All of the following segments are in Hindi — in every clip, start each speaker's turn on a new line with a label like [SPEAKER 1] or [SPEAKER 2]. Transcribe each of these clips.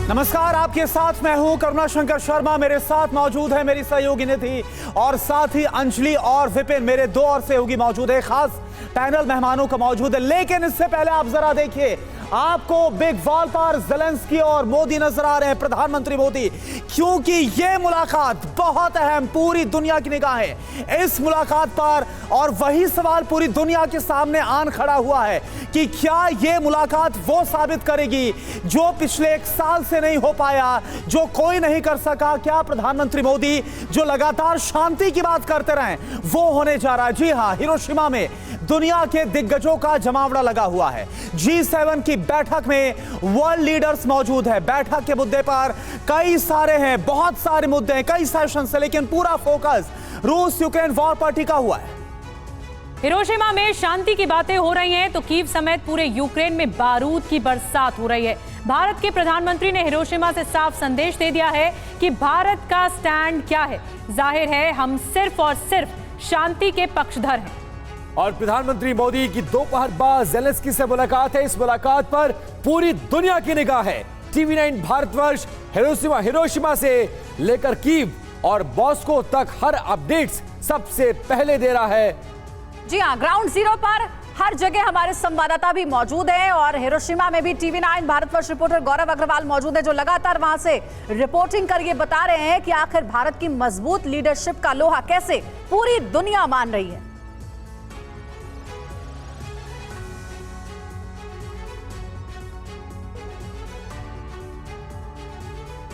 [SPEAKER 1] नमस्कार, आपके साथ मैं हूं करुणा शंकर शर्मा। मेरे साथ मौजूद है मेरी सहयोगी निधि और साथ ही अंजलि और विपिन, मेरे दो और सहयोगी मौजूद है। खास पैनल मेहमानों का मौजूद है। लेकिन इससे पहले आप जरा देखिए, आपको बिग वॉल पर ज़ेलेंस्की और मोदी नजर आ रहे हैं, प्रधानमंत्री मोदी, क्योंकि यह मुलाकात बहुत अहम, पूरी दुनिया की निगाहें इस मुलाकात पर। और वही सवाल पूरी दुनिया के सामने आन खड़ा हुआ है कि क्या यह मुलाकात वो साबित करेगी जो पिछले 1 साल से नहीं हो पाया, जो कोई नहीं कर सका। क्या प्रधानमंत्री मोदी जो लगातार शांति की बात करते रहे वो होने जा रहा है? जी हां, हिरोशिमा में दुनिया के दिग्गजों का जमावड़ा लगा हुआ है। G7 की बैठक में वर्ल्ड लीडर्स मौजूद है। बैठक के मुद्दे पर कई सारे हैं, बहुत सारे मुद्दे हैं, कई सेशंस हैं, लेकिन पूरा फोकस रूस यूक्रेन वॉर पर टिका हुआ है।
[SPEAKER 2] हिरोशिमा में शांति की बातें हो रही हैं तो कीव समेत पूरे यूक्रेन में बारूद की बरसात हो रही है। भारत के प्रधानमंत्री ने हिरोशिमा से साफ संदेश दे दिया है कि भारत का स्टैंड क्या है। जाहिर है हम सिर्फ और सिर्फ शांति के पक्षधर हैं।
[SPEAKER 3] और प्रधानमंत्री मोदी की दोपहर बाद ज़ेलेंस्की से मुलाकात है। इस मुलाकात पर पूरी दुनिया की निगाह है। TV9 भारतवर्ष हिरोशिमा से लेकर कीव और मॉस्को तक हर अपडेट्स सबसे पहले दे रहा है।
[SPEAKER 4] जी हाँ, ग्राउंड जीरो पर हर जगह हमारे संवाददाता भी मौजूद हैं और हिरोशिमा में भी TV9 भारतवर्ष रिपोर्टर गौरव अग्रवाल मौजूद है, जो लगातार वहां से रिपोर्टिंग कर ये बता रहे हैं कि आखिर भारत की मजबूत लीडरशिप का लोहा कैसे पूरी दुनिया मान रही है।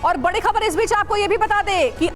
[SPEAKER 4] और बड़ी खबर इस बीच आपको यह भी बता दें कि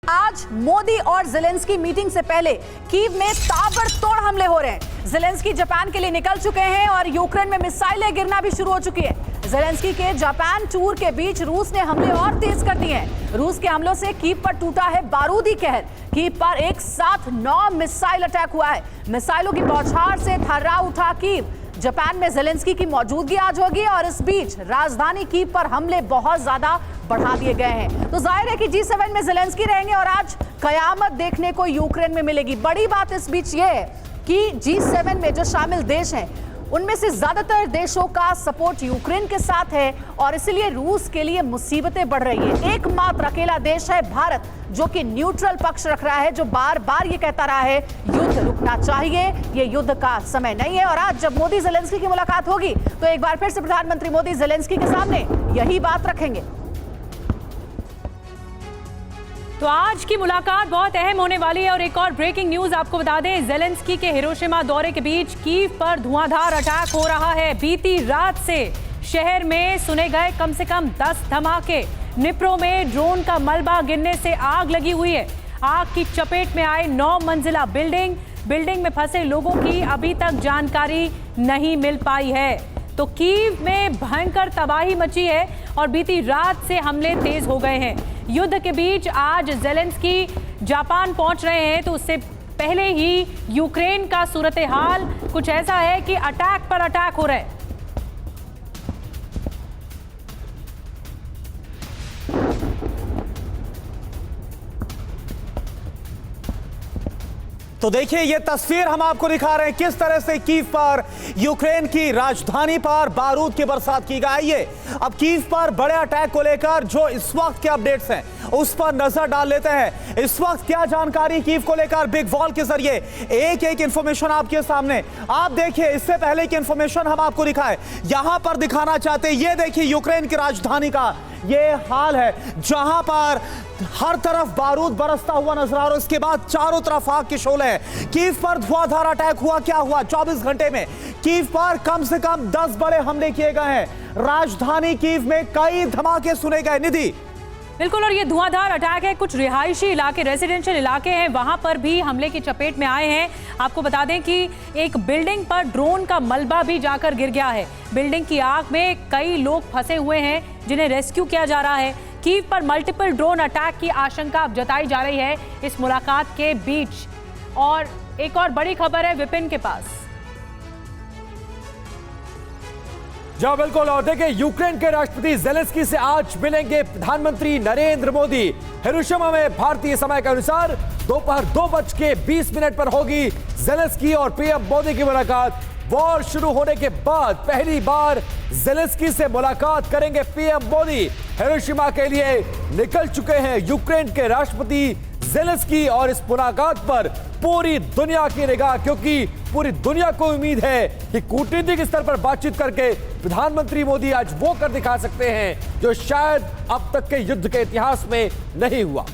[SPEAKER 4] आज मोदी और ज़ेलेंस्की मीटिंग से पहले कीव में ताबड़तोड़ हमले हो रहे हैं। ज़ेलेंस्की जापान के लिए निकल चुके हैं और यूक्रेन में मिसाइलें गिरना भी शुरू हो चुकी है। ज़ेलेंस्की के जापान टूर के बीच रूस ने हमले और तेज कर दिए हैं। रूस के हमलों से कीव पर टूटा है बारूदी कहर। कीव पर एक साथ 9 मिसाइल अटैक हुआ है। मिसाइलों की बौछार से थर्रा उठा कीव। जापान में ज़ेलेंस्की की मौजूदगी आज होगी और इस बीच राजधानी कीव पर हमले बहुत ज्यादा बढ़ा दिए गए हैं। तो जाहिर है कि G7 में ज़ेलेंस्की रहेंगे और आज कयामत देखने को यूक्रेन में मिलेगी। बड़ी बात इस बीच ये है कि G7 में जो शामिल देश हैं उनमें से ज्यादातर देशों का सपोर्ट यूक्रेन के साथ है और इसलिए रूस के लिए मुसीबतें बढ़ रही है। एकमात्र अकेला देश है भारत जो कि न्यूट्रल पक्ष रख रहा है, जो बार बार ये कहता रहा है युद्ध रुकना चाहिए, ये युद्ध का समय नहीं है। और आज जब मोदी ज़ेलेंस्की की मुलाकात होगी तो एक बार फिर से प्रधानमंत्री मोदी ज़ेलेंस्की के सामने यही बात रखेंगे।
[SPEAKER 2] तो आज की मुलाकात बहुत अहम होने वाली है। और एक और ब्रेकिंग न्यूज आपको बता दें, ज़ेलेंस्की के हिरोशिमा दौरे के बीच कीव पर धुआंधार अटैक हो रहा है। बीती रात से शहर में सुने गए कम से कम 10 धमाके। निप्रो में ड्रोन का मलबा गिरने से आग लगी हुई है। आग की चपेट में आए 9 मंजिला बिल्डिंग में फंसे लोगों की अभी तक जानकारी नहीं मिल पाई है। तो कीव में भयंकर तबाही मची है और बीती रात से हमले तेज हो गए हैं। युद्ध के बीच आज ज़ेलेंस्की जापान पहुंच रहे हैं तो उससे पहले ही यूक्रेन का सूरत हाल कुछ ऐसा है कि अटैक पर अटैक हो रहे हैं।
[SPEAKER 1] तो देखिए, ये तस्वीर हम आपको दिखा रहे हैं किस तरह से कीव पर, यूक्रेन की राजधानी पर बारूद की बरसात की गई है। अब कीव पर बड़े अटैक को लेकर जो इस वक्त के अपडेट्स हैं उस पर नजर डाल लेते हैं। इस वक्त क्या जानकारी कीव को लेकर बिग वॉल के जरिए एक एक इंफॉर्मेशन आपके सामने। आप देखिए, इससे पहले की इंफॉर्मेशन हम आपको दिखाए, यहां पर दिखाना चाहते हैं। ये देखिए यूक्रेन की राजधानी का ये हाल है जहां पर हर तरफ बारूद बरसता हुआ नजर आ रहा है। इसके बाद चारों तरफ आग की शोले है। कीव पर धुआंधार अटैक हुआ। क्या हुआ? 24 घंटे में कीव पर कम से कम 10 बड़े हमले किए गए हैं। राजधानी कीव में कई धमाके सुने गए। निधि,
[SPEAKER 2] बिल्कुल, और ये धुआंधार अटैक है। कुछ रिहायशी इलाके, रेजिडेंशियल इलाके हैं, वहां पर भी हमले की चपेट में आए हैं। आपको बता दें कि एक बिल्डिंग पर ड्रोन का मलबा भी जाकर गिर गया है। बिल्डिंग की आग में कई लोग फंसे हुए हैं जिन्हें रेस्क्यू किया जा रहा है। कीव पर मल्टीपल ड्रोन अटैक की आशंका अब जताई जा रही है इस मुलाकात के बीच। और एक और बड़ी खबर है विपिन के पास।
[SPEAKER 3] जहां बिल्कुल, और देखिए यूक्रेन के राष्ट्रपति ज़ेलेंस्की से आज मिलेंगे प्रधानमंत्री नरेंद्र मोदी। हिरोशिमा में भारतीय समय के अनुसार दोपहर 2:20 पर होगी ज़ेलेंस्की और पीएम मोदी की मुलाकात। वॉर शुरू होने के बाद पहली बार ज़ेलेंस्की से मुलाकात करेंगे पीएम मोदी। हिरोशिमा के लिए निकल चुके हैं यूक्रेन के राष्ट्रपति ज़ेलेंस्की और इस मुलाकात पर पूरी दुनिया की निगाह, क्योंकि पूरी दुनिया को उम्मीद है कि कूटनीतिक स्तर पर बातचीत करके प्रधानमंत्री मोदी आज वो कर दिखा सकते हैं जो शायद अब तक के युद्ध के इतिहास में नहीं हुआ।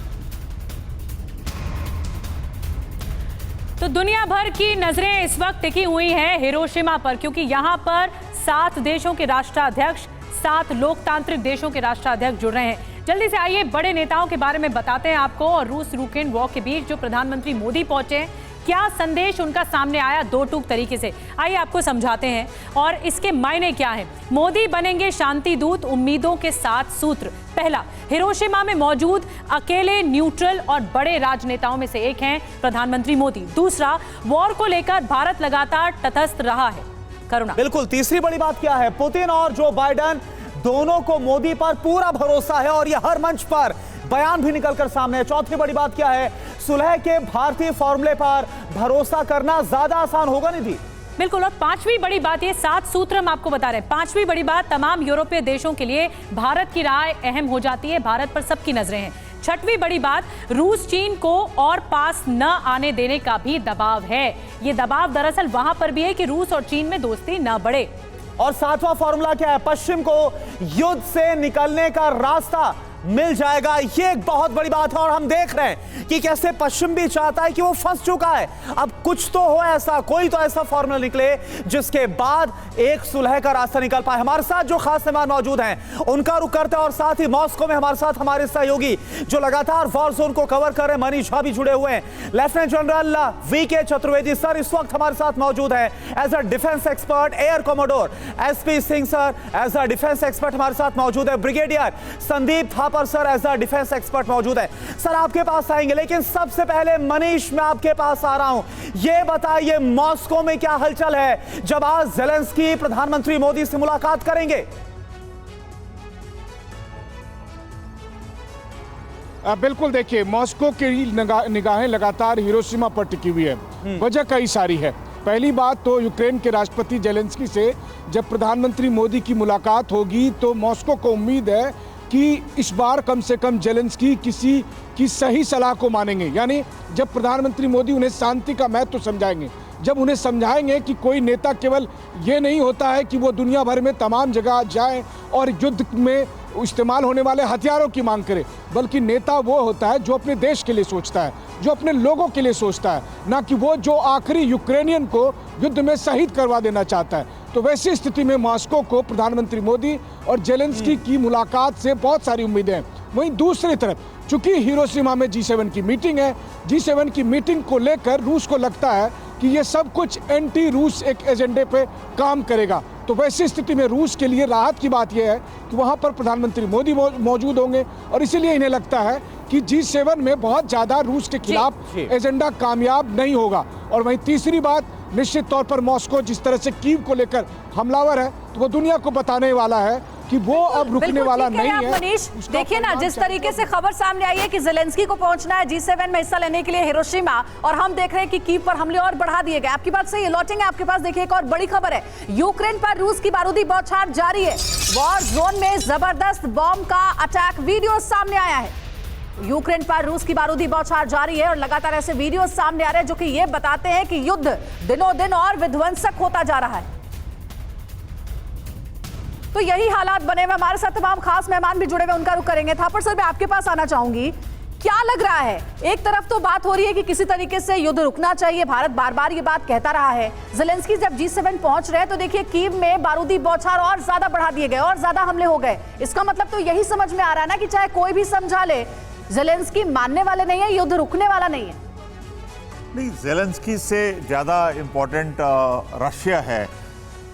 [SPEAKER 2] तो दुनिया भर की नजरें इस वक्त टिकी हुई हैं हिरोशिमा पर, क्योंकि यहां पर 7 देशों के राष्ट्राध्यक्ष, 7 लोकतांत्रिक देशों के राष्ट्राध्यक्ष जुड़ रहे हैं। जल्दी से आइए बड़े नेताओं के बारे में बताते हैं आपको। और रूस यूक्रेन वॉर के बीच जो प्रधानमंत्री मोदी पहुंचे, क्या संदेश उनका सामने आया दो टूक तरीके से, आइए आपको समझाते हैं और इसके मायने क्या हैं। मोदी बनेंगे शांति दूत, उम्मीदों के 7 सूत्र। पहला, हिरोशिमा में मौजूद अकेले न्यूट्रल और बड़े राजनेताओं में से एक हैं प्रधानमंत्री मोदी। दूसरा, वॉर को लेकर भारत लगातार तटस्थ रहा है। करुणा।
[SPEAKER 1] बिल्कुल। तीसरी बड़ी बात क्या है, पुतिन और जो बाइडेन दोनों को मोदी पर पूरा भरोसा है और यह हर मंच पर बयान भी निकलकर सामने है। चौथी बड़ी बात क्या है, सुलह के भारतीय फॉर्मूले पर भरोसा करना ज्यादा आसान होगा नहीं थी।
[SPEAKER 2] बिल्कुल। और पांचवी बड़ी बात, ये 7 सूत्र हम आपको बता रहे हैं। पांचवी बड़ी बात, तमाम यूरोपीय देशों के लिए भारत की राय अहम हो जाती है, भारत पर सबकी नजरें हैं। छठवीं बड़ी बात, रूस चीन को और पास न आने देने का भी दबाव है। ये दबाव दरअसल वहां पर भी है कि रूस और चीन में दोस्ती न बढ़े।
[SPEAKER 1] और 7वां फॉर्मूला क्या है, पश्चिम को युद्ध से निकलने का रास्ता मिल जाएगा। ये एक बहुत बड़ी बात है और हम देख रहे हैं कि कैसे पश्चिम भी चाहता है कि वो फंस चुका है। अब कुछ तो हो ऐसा, कोई तो ऐसा फॉर्मूला निकले जिसके बाद एक सुलह का रास्ता निकल पाए। हमारे साथ जो खास मेहमान मौजूद हैं उनका रुख करते हैं और साथ ही मॉस्को में हमारे साथ हमारे सहयोगी जो लगातार वॉर जोन को कवर कर रहे हैं, मनीष झा भी जुड़े हुए हैं। Lieutenant general VK Chaturvedi sir इस वक्त हमारे साथ मौजूद हैं as a defence expert. Air commodore SP Singh sir as a defence expert हमारे साथ मौजूद है। Brigadier Sandeep Thapar sir as a defence expert मौजूद है। सर आपके पास आएंगे, लेकिन सबसे पहले मनीष मैं आपके पास आ रहा हूं। ये बताइए मॉस्को में क्या हलचल है जब आज ज़ेलेंस्की प्रधानमंत्री मोदी से मुलाकात करेंगे?
[SPEAKER 5] बिल्कुल। देखिए, मॉस्को की निगाहें लगातार हिरोशिमा पर टिकी हुई है। वजह कई सारी है। पहली बात तो यूक्रेन के राष्ट्रपति ज़ेलेंस्की से जब प्रधानमंत्री मोदी की मुलाकात होगी तो मॉस्को को उम्मीद है कि इस बार कम से कम ज़ेलेंस्की किसी की सही सलाह को मानेंगे। यानी जब प्रधानमंत्री मोदी उन्हें शांति का महत्व समझाएंगे, जब उन्हें समझाएंगे कि कोई नेता केवल ये नहीं होता है कि वो दुनिया भर में तमाम जगह जाए और युद्ध में इस्तेमाल होने वाले हथियारों की मांग करे, बल्कि नेता वो होता है जो अपने देश के लिए सोचता है, जो अपने लोगों के लिए सोचता है, ना कि वो जो आखिरी यूक्रेनियन को युद्ध में शहीद करवा देना चाहता है। तो वैसी स्थिति में मॉस्को को प्रधानमंत्री मोदी और ज़ेलेंस्की की मुलाकात से बहुत सारी उम्मीदें हैं। वहीं दूसरी तरफ चूंकि हिरोशिमा में G7 की मीटिंग है, G7 की मीटिंग को लेकर रूस को लगता है कि ये सब कुछ एंटी रूस एक एजेंडे पे काम करेगा। तो वैसी स्थिति में रूस के लिए राहत की बात यह है कि वहाँ पर प्रधानमंत्री मोदी मौजूद होंगे और इसीलिए इन्हें लगता है कि G7 में बहुत ज़्यादा रूस के खिलाफ एजेंडा कामयाब नहीं होगा। और वहीं तीसरी बात, निश्चित तौर पर मॉस्को जिस तरह से कीव को लेकर हमलावर है तो वो दुनिया को बताने वाला है कि वो अब रुकने वाला नहीं है।
[SPEAKER 4] मनीष, देखिए ना जिस तरीके से खबर सामने आई है कि ज़ेलेंस्की को पहुंचना है G7 में हिस्सा लेने के लिए हिरोशिमा, और हम देख रहे हैं कि कीव पर हमले और बढ़ा दिए गए। आपकी बात सही है, लौटेंगे आपके पास। देखिए एक और बड़ी खबर है, यूक्रेन पर रूस की बारूदी बौछार जारी है। वॉर जोन में जबरदस्त बॉम्ब का अटैक वीडियो सामने आया है। यूक्रेन पर रूस की बारूदी बौछार जारी है और लगातार ऐसे वीडियो सामने आ रहे हैं जो कि ये बताते हैं कि युद्ध दिनों दिन और विध्वंसक होता जा रहा है। तो यही हालात बने हुए, हमारे साथ तमाम खास मेहमान भी जुड़े हुए, उनका रुख करेंगे। थापर सर मैं आपके पास आना चाहूंगी, क्या लग रहा है, एक तरफ तो बात हो रही है कि किसी तरीके से युद्ध रुकना चाहिए, भारत बार बार ये बात कहता रहा है। ज़ेलेंस्की जब G7 पहुंच रहे हैं तो देखिए कीव में बारूदी बौछार और ज्यादा बढ़ा दिए गए और ज्यादा हमले हो गए। इसका मतलब तो यही समझ में आ रहा है ना कि चाहे कोई भी समझा ले, ज़ेलेंस्की मानने वाले नहीं है, युद्ध रुकने वाला नहीं है।
[SPEAKER 6] नहीं, ज़ेलेंस्की से ज़्यादा इम्पोर्टेंट रशिया है।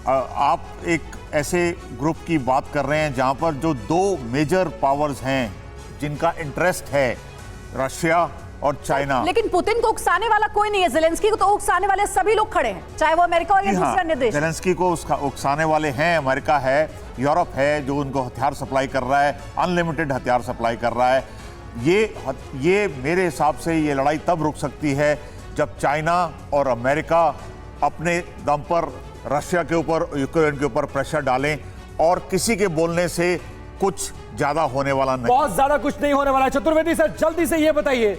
[SPEAKER 6] आप एक ऐसे ग्रुप की बात कर रहे हैं जहां पर जो 2 मेजर पावर्स हैं जिनका इंटरेस्ट है, रशिया और चाइना।
[SPEAKER 4] लेकिन पुतिन को उकसाने वाला कोई नहीं है, ज़ेलेंस्की को तो उकसाने वाले सभी लोग खड़े हैं, चाहे वो अमेरिका हो या दूसरे अन्य देश।
[SPEAKER 6] ज़ेलेंस्की को उकसाने वाले हैं, अमेरिका है, यूरोप है जो उनको हथियार सप्लाई कर रहा है, अनलिमिटेड हथियार सप्लाई कर रहा है। ये मेरे हिसाब से ये लड़ाई तब रुक सकती है जब चाइना और अमेरिका अपने दम पर रशिया के ऊपर, यूक्रेन के ऊपर प्रेशर डालें और किसी के बोलने से कुछ ज्यादा होने वाला नहीं।
[SPEAKER 3] बहुत ज्यादा कुछ नहीं होने वाला है। चतुर्वेदी सर, जल्दी से ये बताइए,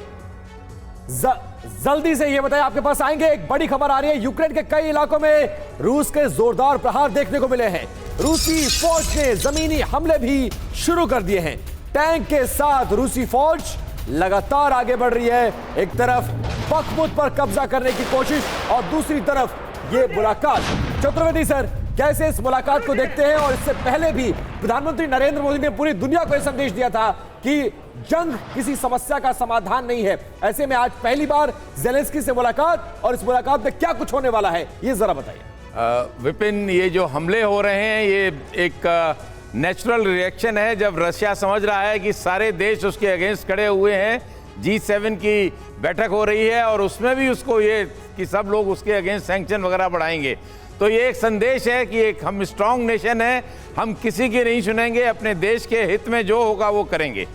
[SPEAKER 3] जल्दी से ये बताइए, आपके पास आएंगे। एक बड़ी खबर आ रही है, यूक्रेन के कई इलाकों में रूस के जोरदार प्रहार देखने को मिले हैं। रूसी फौज ने जमीनी हमले भी शुरू कर दिए हैं। टैंक के साथ रूसी फौज लगातार आगे बढ़ रही है। एक तरफ बखमुत पर कब्जा करने की कोशिश और दूसरी तरफ ये मुलाकात। चतुर्वेदी सर, कैसे इस मुलाकात को देखते हैं? और इससे पहले भी प्रधानमंत्री नरेंद्र मोदी ने पूरी दुनिया को यह संदेश दिया था कि जंग किसी समस्या का समाधान नहीं है। ऐसे में आज पहली बार ज़ेलेंस्की से मुलाकात, और इस मुलाकात में क्या कुछ होने वाला है, ये जरा बताइए।
[SPEAKER 7] विपिन, ये जो हमले हो रहे हैं ये एक नेचुरल रिएक्शन है जब रशिया समझ रहा है कि सारे देश उसके अगेंस्ट खड़े हुए हैं। G7 की बैठक हो रही है और उसमें भी उसको ये कि सब लोग उसके अगेंस्ट सैंक्शन वगैरह बढ़ाएंगे। तो ये एक संदेश है कि एक हम स्ट्रांग नेशन है, हम किसी की नहीं सुनेंगे, अपने देश के हित में जो होगा वो करेंगे।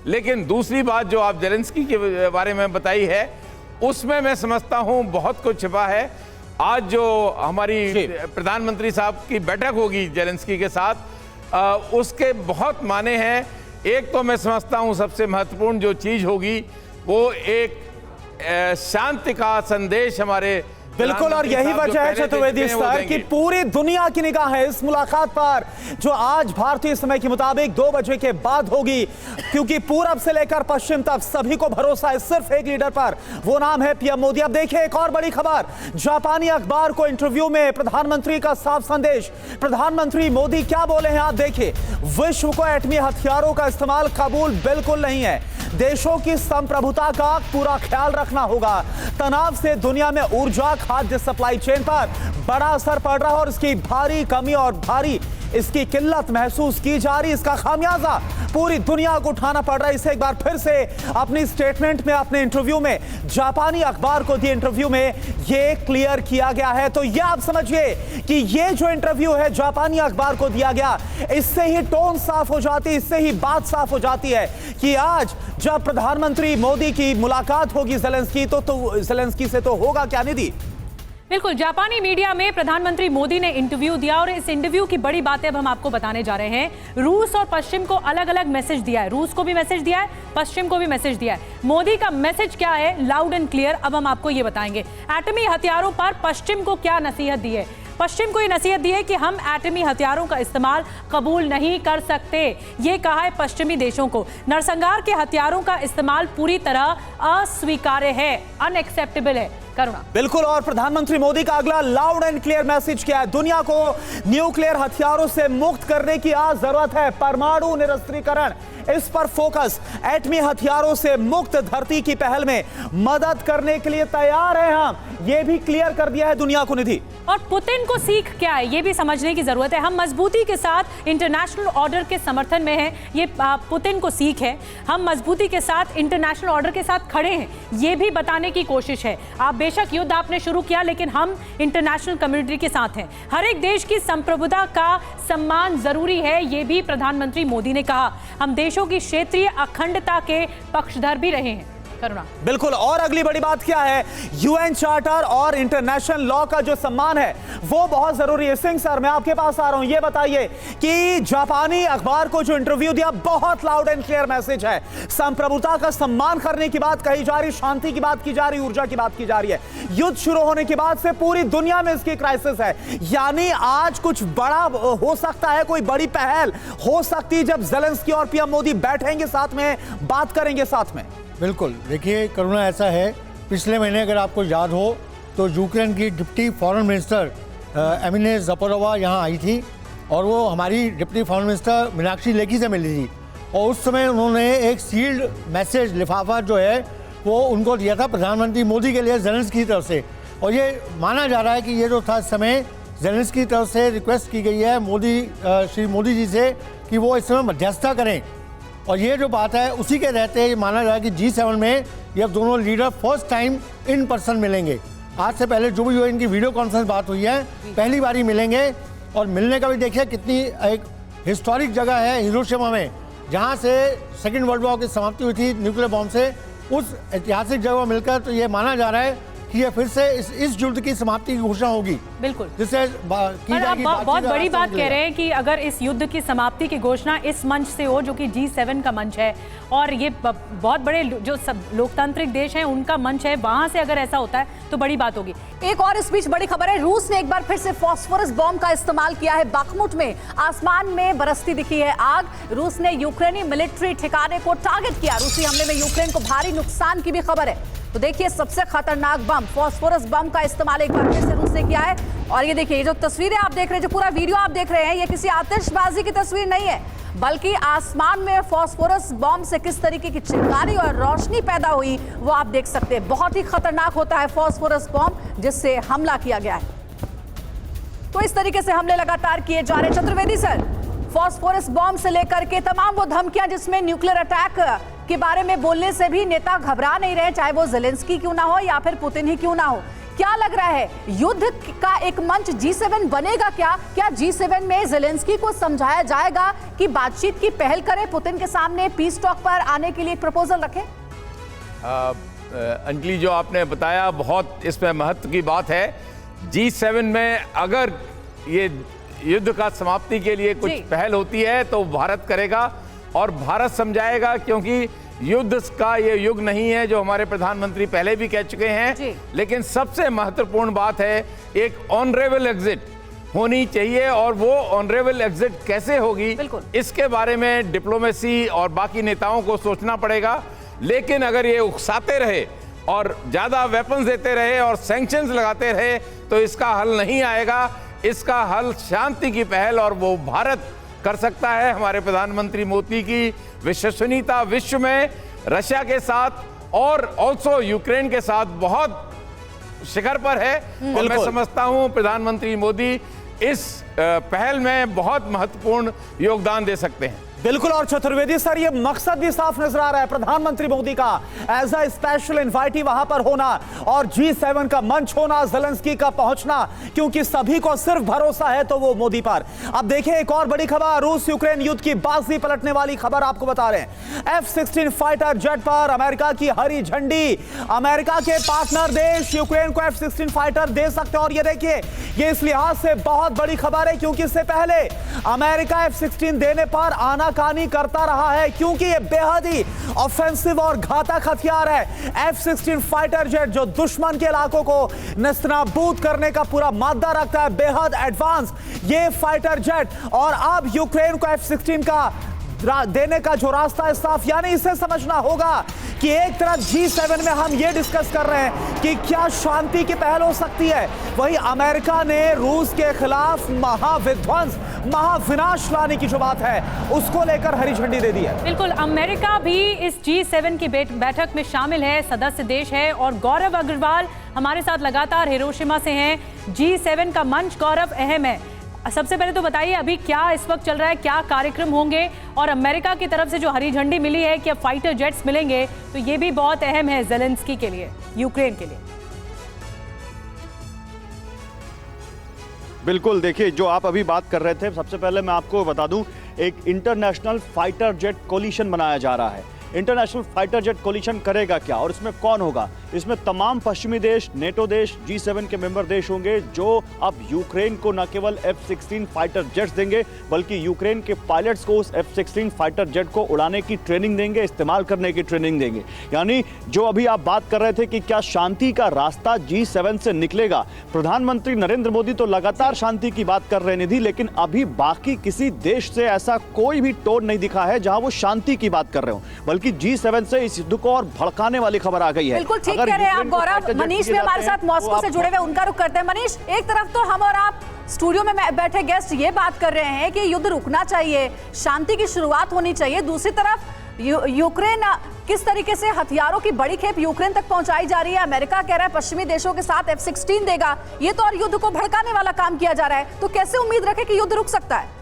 [SPEAKER 7] लेकिन दूसरी बात जो आप ज़ेलेंस्की के बारे में बताई है, उसमें मैं समझता हूँ बहुत कुछ छिपा है। आज जो हमारी प्रधानमंत्री साहब की बैठक होगी ज़ेलेंस्की के साथ, उसके बहुत माने हैं। एक तो मैं समझता हूँ सबसे महत्वपूर्ण जो चीज़ होगी वो एक शांति का संदेश हमारे।
[SPEAKER 1] बिल्कुल, और यही वजह है चतुर्वेदी सर कि पूरी दुनिया की निगाह है इस मुलाकात पर, जो आज भारतीय समय के मुताबिक 2 बजे के बाद होगी, क्योंकि पूरब से लेकर पश्चिम तक सभी को भरोसा है सिर्फ एक लीडर पर, वो नाम है पीएम मोदी। अब देखिए एक और बड़ी खबर, जापानी अखबार को इंटरव्यू में प्रधानमंत्री का साफ संदेश। प्रधानमंत्री मोदी क्या बोले हैं आप देखिए, विश्व को एटमी हथियारों का इस्तेमाल कबूल बिल्कुल नहीं है, देशों की संप्रभुता का पूरा ख्याल रखना होगा, तनाव से दुनिया में ऊर्जा खाद्य सप्लाई चेन पर बड़ा असर पड़ रहा है और इसकी भारी कमी और भारी इसकी किल्लत महसूस की जा रही, इसका खामियाजा पूरी दुनिया को उठाना पड़ रहा है। इसे एक बार फिर से अपनी स्टेटमेंट में, अपने इंटरव्यू में, जापानी अखबार को दिए इंटरव्यू में ये क्लियर किया गया है। तो ये आप समझिए कि ये जो इंटरव्यू है जापानी अखबार को दिया गया, इससे ही टोन साफ हो जाती है, इससे ही बात साफ हो जाती है कि आज जब प्रधानमंत्री मोदी की मुलाकात होगी ज़ेलेंस्की से तो होगा क्या निधि।
[SPEAKER 2] बिल्कुल, जापानी मीडिया में प्रधानमंत्री मोदी ने इंटरव्यू दिया और इस इंटरव्यू की बड़ी बातें अब हम आपको बताने जा रहे हैं। रूस और पश्चिम को अलग अलग मैसेज दिया है, रूस को भी मैसेज दिया है, पश्चिम को भी मैसेज दिया है। मोदी का मैसेज क्या है, लाउड एंड क्लियर, अब हम आपको ये बताएंगे। एटमी हथियारों पर पश्चिम को क्या नसीहत दी है? पश्चिम को ये नसीहत दी है कि हम एटमी हथियारों का इस्तेमाल कबूल नहीं कर सकते, ये कहा है पश्चिमी देशों को। नरसंहार के हथियारों का इस्तेमाल पूरी तरह अस्वीकार्य है, अनएक्सेप्टेबल है। करुणा।
[SPEAKER 1] बिल्कुल, और प्रधानमंत्री मोदी का अगला लाउड एंड क्लियर मैसेज क्या है, दुनिया को न्यूक्लियर हथियारों से मुक्त करने की आज जरूरत है, परमाणु निरस्त्रीकरण, इस पर फोकस, एटमी हथियारों से मुक्त धरती की पहल में मदद करने के लिए तैयार हैं हम, ये भी क्लियर कर दिया है दुनिया को निधि।
[SPEAKER 2] और पुतिन को सीख क्या है ये भी समझने की जरूरत है। हम मजबूती के साथ इंटरनेशनल ऑर्डर के समर्थन में हैं, ये पुतिन को सीख है। हम मजबूती के साथ इंटरनेशनल ऑर्डर के साथ खड़े हैं, ये भी बताने की कोशिश है। आप बेशक युद्ध आपने शुरू किया, लेकिन हम इंटरनेशनल कम्युनिटी के साथ हैं। हर एक देश की संप्रभुता का सम्मान जरूरी है, ये भी प्रधानमंत्री मोदी ने कहा। हम देशों की क्षेत्रीय अखंडता के पक्षधर भी रहे हैं। करुणा।
[SPEAKER 1] बिल्कुल, और अगली बड़ी बात क्या है, यूएन चार्टर और इंटरनेशनल लॉ का जो सम्मान है वो बहुत जरूरी है। सिंह सर, मैं आपके पास आ रहा हूं, ये बताइए कि जापानी अखबार को जो इंटरव्यू दिया, बहुत लाउड एंड क्लियर मैसेज है, संप्रभुता का सम्मान करने की बात कही जा रही, शांति की बात की जा रही, ऊर्जा की बात की जा रही है। युद्ध शुरू होने के बाद से पूरी दुनिया में इसकी क्राइसिस है, यानी आज कुछ बड़ा हो सकता है, कोई बड़ी पहल हो सकती है जब ज़ेलेंस्की और पीएम मोदी बैठेंगे साथ में, बात करेंगे साथ में।
[SPEAKER 8] बिल्कुल, देखिए करुणा, ऐसा है, पिछले महीने अगर आपको याद हो तो यूक्रेन की डिप्टी फॉरेन मिनिस्टर एमिने ज़पोरोवा यहाँ आई थी और वो हमारी deputy foreign minister Meenakshi Lekhi से मिली थी, और उस समय उन्होंने एक सील्ड मैसेज लिफाफा जो है वो उनको दिया था प्रधानमंत्री मोदी के लिए ज़ेलेंस्की की तरफ से। और ये माना जा रहा है कि ये जो था, इस समय ज़ेलेंस्की की तरफ से रिक्वेस्ट की गई है श्री मोदी जी से कि वो इस समय मध्यस्थता करें, और ये जो बात है उसी के रहते ये माना जा रहा है कि G7 में ये अब दोनों leader first time in person मिलेंगे। आज से पहले जो भी इनकी वीडियो कॉन्फ्रेंस बात हुई है, पहली बार ही मिलेंगे, और मिलने का भी देखिए कितनी एक हिस्टोरिक जगह है हिरोशिमा में, जहाँ से सेकेंड वर्ल्ड वॉर की समाप्ति हुई थी न्यूक्लियर बॉम्ब से, उस ऐतिहासिक जगह मिलकर तो ये माना जा रहा है कि ये फिर से इस युद्ध की समाप्ति की घोषणा होगी,
[SPEAKER 2] बिल्कुल।
[SPEAKER 8] जिससे
[SPEAKER 2] पर आप बहुत बड़ी बात कह रहे हैं कि अगर इस युद्ध की समाप्ति की घोषणा इस मंच से हो, जो कि G7 का मंच है, और ये बहुत बड़े जो सब लोकतांत्रिक देश हैं उनका मंच है, वहां से अगर ऐसा होता है तो बड़ी बात होगी।
[SPEAKER 4] एक और इस बीच बड़ी खबर है, रूस ने एक बार फिर से फास्फोरस बॉम्ब का इस्तेमाल किया है। बाखमुट में आसमान में बरसती दिखी है आग। रूस ने यूक्रेनी मिलिट्री ठिकाने को टारगेट किया। रूसी हमले में यूक्रेन को भारी नुकसान की भी खबर है। तो देखिए, सबसे खतरनाक बम फास्फोरस बम का इस्तेमाल एक बार फिर से रूस ने किया है। और ये देखिए, जो तस्वीरें आप देख रहे हैं, जो पूरा वीडियो आप देख रहे हैं, ये किसी आतिशबाजी की तस्वीर नहीं है, बल्कि आसमान में फास्फोरस बॉम्ब से किस तरीके की चिंगारी और रोशनी पैदा हुई वो आप देख सकते हैं। बहुत ही खतरनाक होता है फास्फोरस बॉम्ब जिससे हमला किया गया है। तो इस तरीके से हमले लगातार किए जा रहे हैं। चतुर्वेदी सर, फास्फोरस बॉम्ब से लेकर के तमाम वो धमकियां जिसमें न्यूक्लियर अटैक के बारे में बोलने से भी नेता घबरा नहीं रहे, चाहे वो ज़ेलेंस्की क्यों ना हो या फिर पुतिन ही क्यों ना हो। क्या लग रहा है, युद्ध का एक मंच G7 बनेगा क्या G7 में ज़ेलेंस्की को समझाया जाएगा कि बातचीत की पहल करे, पुतिन के सामने पीस टॉक पर आने के लिए एक प्रपोजल रखे?
[SPEAKER 7] अंजलि, जो आपने बताया बहुत इसमें महत्व की बात है। G7 में अगर ये युद्ध का समाप्ति के लिए कुछ पहल होती है तो भारत करेगा और भारत समझाएगा, क्योंकि युद्ध का ये युग नहीं है, जो हमारे प्रधानमंत्री पहले भी कह चुके हैं। लेकिन सबसे महत्वपूर्ण बात है, एक ऑनरेबल एग्जिट होनी चाहिए, और वो ऑनरेबल एग्जिट कैसे होगी इसके बारे में डिप्लोमेसी और बाकी नेताओं को सोचना पड़ेगा। लेकिन अगर ये उकसाते रहे और ज्यादा वेपन्स देते रहे और सैंक्शंस लगाते रहे तो इसका हल नहीं आएगा। इसका हल शांति की पहल, और वो भारत कर सकता है। हमारे प्रधानमंत्री मोदी की विश्वसनीयता विश्व में रशिया के साथ और ऑल्सो यूक्रेन के साथ बहुत शिखर पर है, और मैं समझता हूं प्रधानमंत्री मोदी इस पहल में बहुत महत्वपूर्ण योगदान दे सकते हैं।
[SPEAKER 1] बिल्कुल। और चतुर्वेदी सर, ये मकसद भी साफ नजर आ रहा है प्रधानमंत्री मोदी का एज अ स्पेशल इनवाइटी वहां पर होना और G7 का मंच होना, ज़ेलेंस्की का पहुंचना, क्योंकि सभी को सिर्फ भरोसा है तो वो मोदी पर। अब देखिए, एक और बड़ी खबर, रूस यूक्रेन युद्ध की बाजी पलटने वाली खबर आपको बता रहे हैं। F-16 फाइटर जेट पर अमेरिका की हरी झंडी। अमेरिका के पार्टनर देश यूक्रेन को F-16 फाइटर दे सकते हैं। और ये देखिए, ये इस लिहाज से बहुत बड़ी खबर है क्योंकि इससे पहले अमेरिका F-16 देने पर आनाकानी करता रहा है, क्योंकि ये बेहद ही ऑफेंसिव और घातक हथियार है। F-16 फाइटर जेट जो दुश्मन के इलाकों को नेस्तनाबूद करने का पूरा मादा रखता है, बेहद एडवांस ये फाइटर जेट। और अब यूक्रेन को F-16 का देने का जो रास्ता है साफ, यानी इसे समझना होगा कि एक तरफ G7 में हम ये डिस्कस कर रहे हैं कि क्या शांति की पहल हो सकती है, वहीं अमेरिका ने रूस के खिलाफ महाविध्वंस, महाविनाश लाने की जो बात है उसको लेकर हरी झंडी दे दी है।
[SPEAKER 2] बिल्कुल, अमेरिका भी इस G7 की बैठक में शामिल है, सदस्य देश है। और गौरव अग्रवाल हमारे साथ लगातार हिरोशिमा से हैं। G7 का मंच गौरव अहम है। सबसे पहले तो बताइए, अभी क्या इस वक्त चल रहा है, क्या कार्यक्रम होंगे, और अमेरिका की तरफ से जो हरी झंडी मिली है कि अब फाइटर जेट्स मिलेंगे, तो ये भी बहुत अहम है ज़ेलेंस्की के लिए, यूक्रेन के लिए।
[SPEAKER 9] बिल्कुल, देखिए, जो आप अभी बात कर रहे थे, सबसे पहले मैं आपको बता दूं, एक इंटरनेशनल फाइटर जेट कोलिशन बनाया जा रहा है। इंटरनेशनल फाइटर जेट कोलिशन करेगा क्या और इसमें कौन होगा? इसमें तमाम पश्चिमी देश, नेटो देश, G7 के मेंबर देश होंगे, जो अब यूक्रेन को न केवल F-16 फाइटर जेट्स देंगे, बल्कि यूक्रेन के पायलट्स को उस F-16 फाइटर जेट को उड़ाने की ट्रेनिंग देंगे, इस्तेमाल करने की ट्रेनिंग देंगे। यानी जो अभी आप बात कर रहे थे कि क्या शांति का रास्ता G7 से निकलेगा, प्रधानमंत्री नरेंद्र मोदी तो लगातार शांति की बात कर रहे हैं निधि, लेकिन अभी बाकी किसी देश से ऐसा कोई भी टोन नहीं दिखा है जहां वो शांति की बात कर रहे हो, बल्कि G7 से इस युद्ध को और भड़काने वाली खबर आ गई है।
[SPEAKER 4] बिल्कुल ठीक कह रहे हैं आप गौरव। मनीष भी हमारे साथ मॉस्को से जुड़े हुए, उनका रुख करते हैं। मनीष, एक तरफ तो हम और आप स्टूडियो में बैठे गेस्ट ये बात कर रहे हैं कि युद्ध रुकना चाहिए, शांति की शुरुआत होनी चाहिए, दूसरी तरफ यूक्रेन किस तरीके से हथियारों की बड़ी खेप यूक्रेन तक पहुंचाई जा रही है। अमेरिका कह रहा है पश्चिमी देशों के साथ F-16 देगा, ये तो और युद्ध को भड़काने वाला काम किया जा रहा है। तो कैसे उम्मीद रखें कि युद्ध रुक सकता है?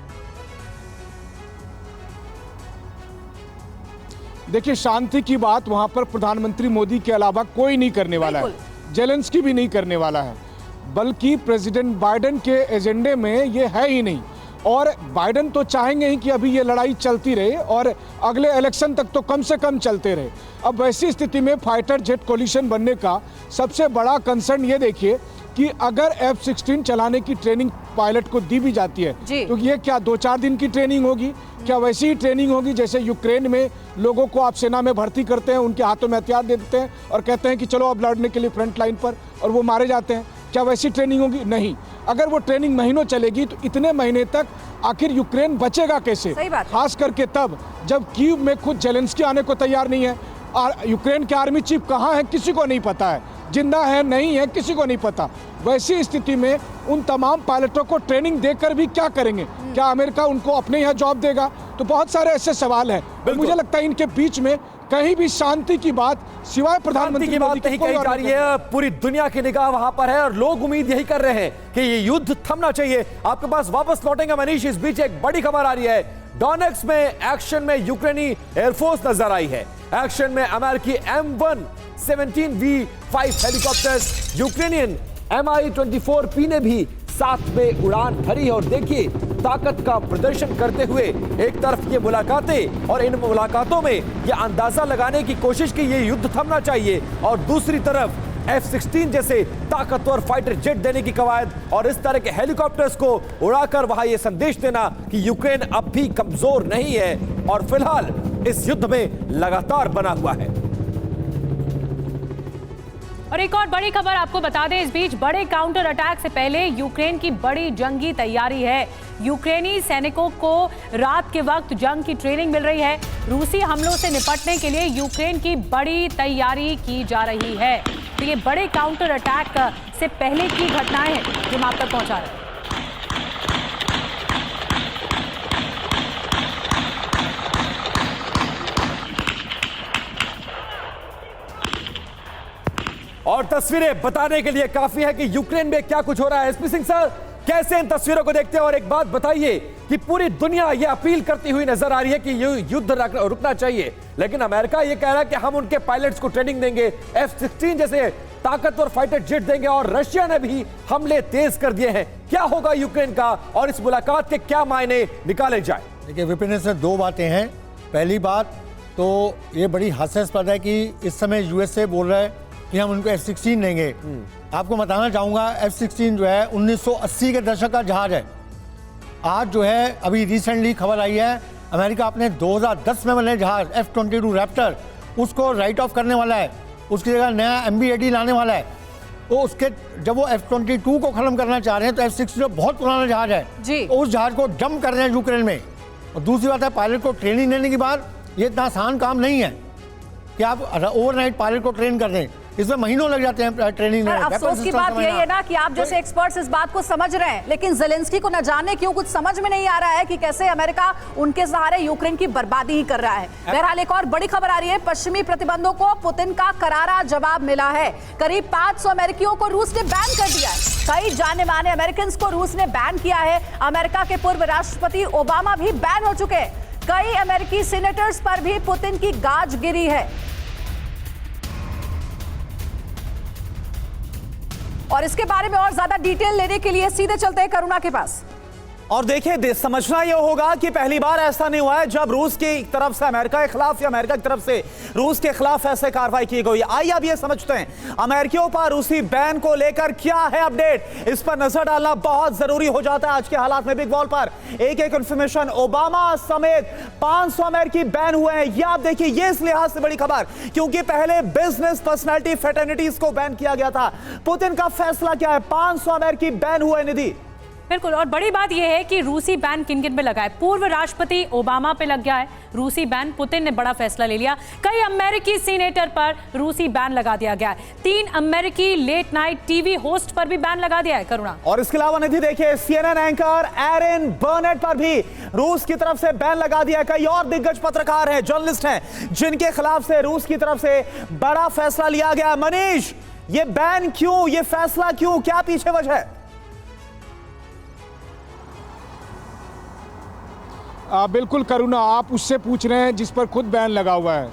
[SPEAKER 5] देखिए, शांति की बात वहां पर प्रधानमंत्री मोदी के अलावा कोई नहीं करने वाला है, ज़ेलेंस्की भी नहीं करने वाला है, बल्कि प्रेसिडेंट बाइडेन के एजेंडे में ये है ही नहीं। और बाइडेन तो चाहेंगे ही कि अभी ये लड़ाई चलती रहे और अगले इलेक्शन तक तो कम से कम चलते रहे। अब वैसी स्थिति में फाइटर जेट कोलिशन बनने का सबसे बड़ा कंसर्न ये देखिए कि अगर F-16 चलाने की ट्रेनिंग पायलट को दी भी जाती है तो ये क्या 2-4 दिन की ट्रेनिंग होगी? क्या वैसी ही ट्रेनिंग होगी जैसे यूक्रेन में लोगों को आप सेना में भर्ती करते हैं, उनके हाथों में हथियार दे देते हैं और कहते हैं कि चलो अब लड़ने के लिए फ्रंट लाइन पर, और वो मारे जाते हैं? क्या वैसी ट्रेनिंग होगी? नहीं। अगर वो ट्रेनिंग महीनों चलेगी तो इतने महीने तक आखिर यूक्रेन बचेगा कैसे? खास करके तब जब कीव में खुद जेलेंस्की आने को तैयार नहीं है। यूक्रेन के आर्मी चीफ कहाँ है किसी को नहीं पता है, जिंदा है नहीं है किसी को नहीं पता। वैसी स्थिति में उन तमाम पायलटों को ट्रेनिंग देकर भी क्या करेंगे? क्या अमेरिका उनको अपने यहाँ जॉब देगा? तो बहुत सारे ऐसे सवाल हैं। मुझे लगता है इनके बीच में कहीं भी शांति की बात सिवाय प्रधानमंत्री
[SPEAKER 3] की बात नहीं कही जा रही है। पूरी दुनिया की निगाह वहां पर है और लोग उम्मीद यही कर रहे हैं कि ये युद्ध थमना चाहिए। आपके पास वापस लौटेंगे मनीष। इस बीच एक बड़ी खबर आ रही है। डोनेट्स्क में एक्शन में यूक्रेनी एयरफोर्स नजर आई है। एक्शन में अमेरिकी M117V5 हेलीकॉप्टर्स, यूक्रेनियन Mi-24P ने भी साथ में उड़ान भरी। और देखिए ताकत का प्रदर्शन करते हुए एक तरफ ये मुलाकातें और इन मुलाकातों में ये अंदाजा लगाने की कोशिश कि ये युद्ध थमना चाहिए, और दूसरी तरफ F-16 जैसे ताकतवर फाइटर जेट देने की कवायद और इस तरह के हेलीकॉप्टर्स को उड़ाकर वहां ये संदेश देना कि यूक्रेन अब भी कमजोर नहीं है और फिलहाल इस युद्ध में लगातार बना हुआ है।
[SPEAKER 2] और एक और बड़ी खबर आपको बता दें, इस बीच बड़े काउंटर अटैक से पहले यूक्रेन की बड़ी जंगी तैयारी है। यूक्रेनी सैनिकों को रात के वक्त जंग की ट्रेनिंग मिल रही है। रूसी हमलों से निपटने के लिए यूक्रेन की बड़ी तैयारी की जा रही है। तो ये बड़े काउंटर अटैक से पहले की घटनाएं हैं जो हम आप तक पहुंचा रहे हैं।
[SPEAKER 3] और तस्वीरें बताने के लिए काफी है कि यूक्रेन में क्या कुछ हो रहा है। एसपी सिंह सर, कैसे इन तस्वीरों को देखते हैं? और एक बात बताइए कि पूरी दुनिया ये अपील करती हुई नजर आ रही है कि युद्ध रुकना चाहिए, लेकिन अमेरिका ये कह रहा है कि हम उनके पायलट्स को ट्रेनिंग देंगे, F-16 जैसे ताकतवर फाइटर जेट देंगे, और रशिया ने भी हमले तेज कर दिए हैं। क्या होगा यूक्रेन का और इस मुलाकात के क्या मायने निकाले जाए?
[SPEAKER 8] देखिए विपिन, इसमें दो बातें हैं। पहली बात तो ये बड़ी हास्यास्पद है कि इस समय यूएसए बोल रहा है कि हम उनको F-16 देंगे। आपको बताना चाहूँगा F-16 जो है 1980 के दशक का जहाज है। आज जो है अभी रिसेंटली खबर आई है अमेरिका अपने 2010 में बने जहाज F-22 रैप्टर उसको राइट ऑफ करने वाला है, उसकी जगह नया MB-80 लाने वाला है। तो उसके जब वो F-22 को खत्म करना चाह रहे हैं तो F-16 बहुत पुराना जहाज है जी। तो उस जहाज को डंप कर रहे हैं यूक्रेन में। और दूसरी बात है पायलट को ट्रेनिंग देने की बात, ये इतना आसान काम नहीं है कि आप ओवरनाइट पायलट को ट्रेन कर दें। इसमें महीनों लग जाते हैं ट्रेनिंग में।
[SPEAKER 4] अफसोस की बात यही है ना कि आप जैसे एक्सपर्ट्स इस बात को समझ रहे हैं, लेकिन ज़ेलेंस्की को न जाने क्यों कुछ समझ में नहीं आ रहा है कि कैसे अमेरिका उनके सहारे यूक्रेन की बर्बादी ही कर रहा है। बहरहाल एक और बड़ी खबर आ रही है, पश्चिमी प्रतिबंधों को पुतिन का करारा जवाब मिला है। करीब 500 अमेरिकियों को रूस ने बैन कर दिया है। कई जाने माने अमेरिकन को रूस ने बैन किया है। अमेरिका के पूर्व राष्ट्रपति ओबामा भी बैन हो चुके हैं। कई अमेरिकी सीनेटर्स पर भी पुतिन की गाज गिरी है। और इसके बारे में और ज्यादा डिटेल लेने के लिए सीधे चलते हैं करुणा के पास।
[SPEAKER 1] और देखिए समझना यह होगा कि पहली बार ऐसा नहीं हुआ है जब रूस की तरफ से अमेरिका के खिलाफ या अमेरिका की तरफ से रूस के खिलाफ ऐसे कार्रवाई की गई। आइए अब ये समझते हैं अमेरिकियों पर रूसी बैन को लेकर क्या है अपडेट। इस पर नजर डालना बहुत जरूरी हो जाता है आज के हालात में। बिग वॉल पर एक एक इंफॉर्मेशन, ओबामा समेत 500 अमेरिकी बैन हुए हैं। ये आप देखिए, ये इस लिहाज से बड़ी खबर क्योंकि पहले बिजनेस पर्सनैलिटी फ्रेटर्निटीज को बैन किया गया था। पुतिन का फैसला क्या है? 500 अमेरिकी बैन हुए। निधि
[SPEAKER 2] बिल्कुल, और बड़ी बात यह है कि रूसी बैन किन-किन पे लगा है। पूर्व राष्ट्रपति ओबामा पे लग गया है रूसी बैन। पुतिन ने बड़ा फैसला ले लिया। कई अमेरिकी सीनेटर पर रूसी बैन लगा दिया गया है। 3 अमेरिकी लेट नाइट टीवी होस्ट पर भी बैन लगा दिया है करुणा।
[SPEAKER 1] और इसके अलावा निधि देखिए CNN एंकर एरन बर्नेट पर भी रूस की तरफ से बैन लगा दिया है। कई और दिग्गज पत्रकार हैं, जर्नलिस्ट हैं जिनके खिलाफ से रूस की तरफ से बड़ा फैसला लिया गया। मनीष, ये बैन क्यों, ये फैसला क्यों, क्या पीछे वजह है?
[SPEAKER 5] बिल्कुल करुणा, आप उससे पूछ रहे हैं जिस पर खुद बैन लगा हुआ है।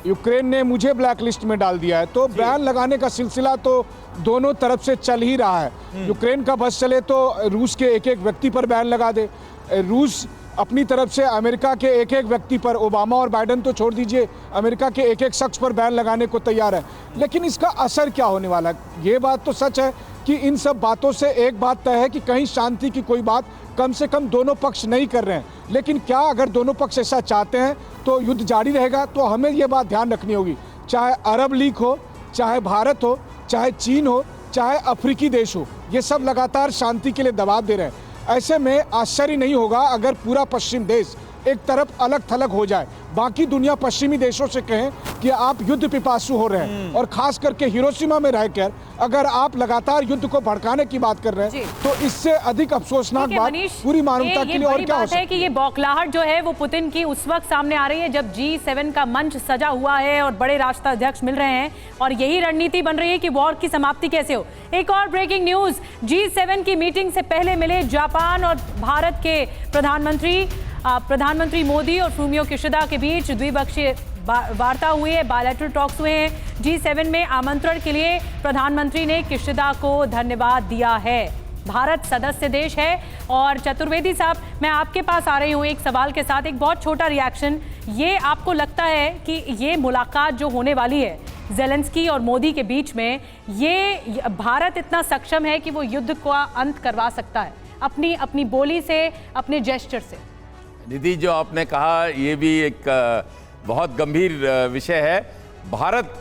[SPEAKER 5] यूक्रेन ने मुझे ब्लैक लिस्ट में डाल दिया है, तो बैन लगाने का सिलसिला तो दोनों तरफ से चल ही रहा है। यूक्रेन का बस चले तो रूस के एक एक व्यक्ति पर बैन लगा दे, रूस अपनी तरफ से अमेरिका के एक एक व्यक्ति पर, ओबामा और बाइडेन तो छोड़ दीजिए, अमेरिका के एक एक शख्स पर बैन लगाने को तैयार है। लेकिन इसका असर क्या होने वाला है? ये बात तो सच है कि इन सब बातों से एक बात तय है कि कहीं शांति की कोई बात कम से कम दोनों पक्ष नहीं कर रहे हैं। लेकिन क्या अगर दोनों पक्ष ऐसा चाहते हैं तो युद्ध जारी रहेगा? तो हमें ये बात ध्यान रखनी होगी, चाहे अरब लीग हो, चाहे भारत हो, चाहे चीन हो, चाहे अफ्रीकी देश हो, ये सब लगातार शांति के लिए दबाव दे रहे हैं। ऐसे में आश्चर्य नहीं होगा अगर पूरा पश्चिम देश एक तरफ अलग थलग हो जाए, बाकी दुनिया पश्चिमी देशों से कहें कि आप युद्ध पिपासु हो रहे हैं। और खास करके हिरोशिमा में रहकर अगर आप लगातार युद्ध को भड़काने की बात कर रहे हैं तो इससे अधिक अफसोसनाक बात पूरी मानवता के लिए और क्या हो सकती है।
[SPEAKER 2] कि ये बौखलाहट जो है वो पुतिन की उस वक्त सामने आ रही है जब G7 का मंच सजा हुआ है और बड़े राष्ट्राध्यक्ष मिल रहे हैं और यही रणनीति बन रही है कि वॉर की समाप्ति कैसे हो। एक और ब्रेकिंग न्यूज, G7 की मीटिंग से पहले मिले जापान और भारत के प्रधानमंत्री मोदी और फूमियो किशिदा के बीच द्विपक्षीय वार्ता हुई है, बायलैटरल टॉक्स हुए हैं। G7 में आमंत्रण के लिए प्रधानमंत्री ने किशिदा को धन्यवाद दिया है। भारत सदस्य देश है। और चतुर्वेदी साहब, मैं आपके पास आ रही हूँ एक सवाल के साथ, एक बहुत छोटा रिएक्शन। ये आपको लगता है कि ये मुलाकात जो होने वाली है ज़ेलेंस्की और मोदी के बीच में, ये भारत इतना सक्षम है कि वो युद्ध का अंत करवा सकता है अपनी बोली से, अपने जेस्चर से?
[SPEAKER 7] निधि, जो आपने कहा ये भी एक बहुत गंभीर विषय है। भारत,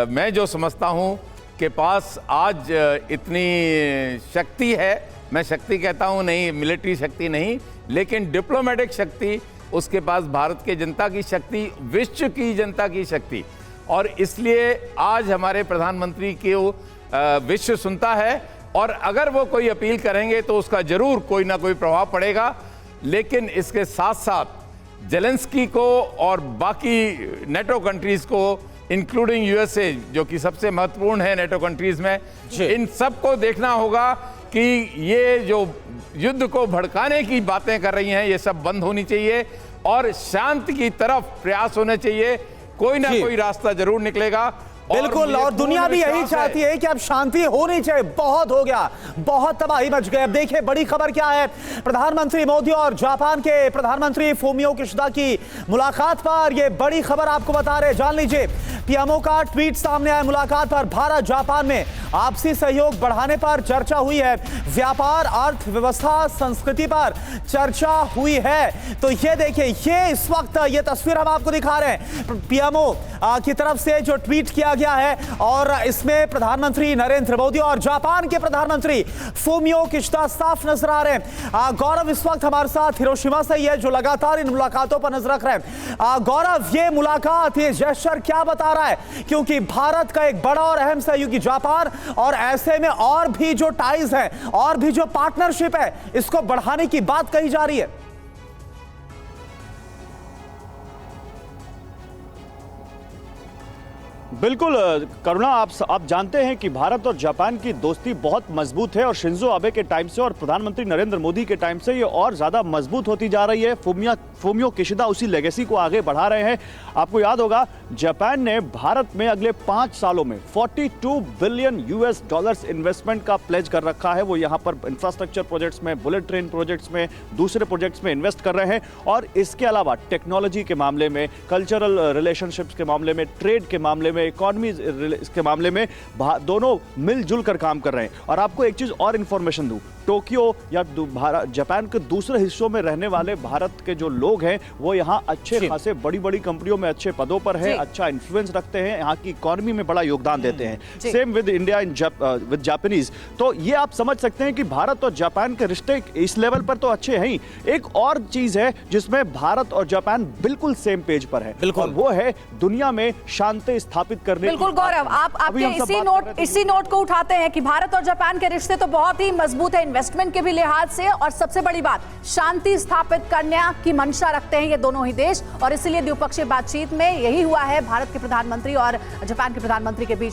[SPEAKER 7] मैं जो समझता हूँ के पास आज इतनी शक्ति है, मैं शक्ति कहता हूँ नहीं, मिलिट्री शक्ति नहीं, लेकिन डिप्लोमेटिक शक्ति उसके पास, भारत के जनता की शक्ति, विश्व की जनता की शक्ति। और इसलिए आज हमारे प्रधानमंत्री को विश्व सुनता है और अगर वो कोई अपील करेंगे तो उसका जरूर कोई ना कोई प्रभाव पड़ेगा। लेकिन इसके साथ साथ ज़ेलेंस्की को और बाकी नेटो कंट्रीज़ को, इंक्लूडिंग यूएसए जो कि सबसे महत्वपूर्ण है नेटो कंट्रीज़ में, इन सब को देखना होगा कि ये जो युद्ध को भड़काने की बातें कर रही हैं ये सब बंद होनी चाहिए और शांति की तरफ प्रयास होने चाहिए। कोई ना कोई रास्ता जरूर निकलेगा।
[SPEAKER 1] बिल्कुल, और दुनिया भी यही चाहती है कि अब शांति होनी चाहिए। बहुत हो गया, बहुत तबाही मच गई। अब देखिए बड़ी खबर क्या है, प्रधानमंत्री मोदी और जापान के प्रधानमंत्री फूमियो किशिदा की मुलाकात पर ये बड़ी खबर आपको बता रहे, जान लीजिए। पीएमओ का ट्वीट सामने आया। मुलाकात पर भारत जापान में आपसी सहयोग बढ़ाने पर चर्चा हुई है, व्यापार, अर्थव्यवस्था, संस्कृति पर चर्चा हुई है। तो ये देखिए, ये इस वक्त ये तस्वीर हम आपको दिखा रहे हैं पीएमओ की तरफ से जो ट्वीट किया गया है और इसमें प्रधानमंत्री नरेंद्र मोदी और जापान के प्रधानमंत्री फूमियो किशिदा साफ नजर आ रहे हैं। गौरव इस वक्त हमारे साथ हिरोशिमा से ही है जो लगातार इन मुलाकातों पर नजर रख रहे हैं। गौरव, ये मुलाकात, ये जेस्चर क्या बता रहा है? क्योंकि भारत का एक बड़ा और अहम सहयोगी जापान, और ऐसे में और भी जो टाइज है और भी जो पार्टनरशिप है इसको बढ़ाने की बात कही जा रही है।
[SPEAKER 9] बिल्कुल करुणा, आप जानते हैं कि भारत और जापान की दोस्ती बहुत मजबूत है और शिंजो आबे के टाइम से और प्रधानमंत्री नरेंद्र मोदी के टाइम से ये और ज़्यादा मजबूत होती जा रही है। फूमियो किशिदा उसी लेगेसी को आगे बढ़ा रहे हैं। आपको याद होगा जापान ने भारत में अगले 5 सालों में $42 बिलियन इन्वेस्टमेंट का प्लेज कर रखा है। वो यहाँ पर इंफ्रास्ट्रक्चर प्रोजेक्ट्स में, बुलेट ट्रेन प्रोजेक्ट्स में, दूसरे प्रोजेक्ट्स में इन्वेस्ट कर रहे हैं। और इसके अलावा टेक्नोलॉजी के मामले में, कल्चरल रिलेशनशिप्स के मामले में, ट्रेड के मामले में, इकोनॉमी के मामले में दोनों मिलजुल कर काम कर रहे हैं। और आपको एक चीज और इंफॉर्मेशन दूं, टोक्यो या जापान के दूसरे हिस्सों में रहने वाले भारत के जो लोग हैं वो यहाँ अच्छे खासे बड़ी बड़ी कंपनियों में अच्छे पदों पर हैं, अच्छा इन्फ्लुएंस रखते हैं, यहाँ की इकोनॉमी में बड़ा योगदान देते हैं। Same with India with Japanese. तो ये आप समझ सकते हैं कि भारत और जापान के रिश्ते इस लेवल पर तो अच्छे हैं ही। एक और चीज है जिसमें भारत और जापान बिल्कुल सेम पेज पर है, और वो है दुनिया में शांति स्थापित करने।
[SPEAKER 4] बिल्कुल गौरव, आप आपके इसी नोट को उठाते हैं कि भारत और जापान के रिश्ते तो बहुत ही मजबूत है इन्वेस्टमेंट के भी लिहाज से, और सबसे बड़ी बात शांति स्थापित करने की मंशा रखते हैं ये दोनों ही देश। और इसीलिए द्विपक्षीय बातचीत में यही हुआ है भारत के प्रधानमंत्री और जापान के प्रधानमंत्री के बीच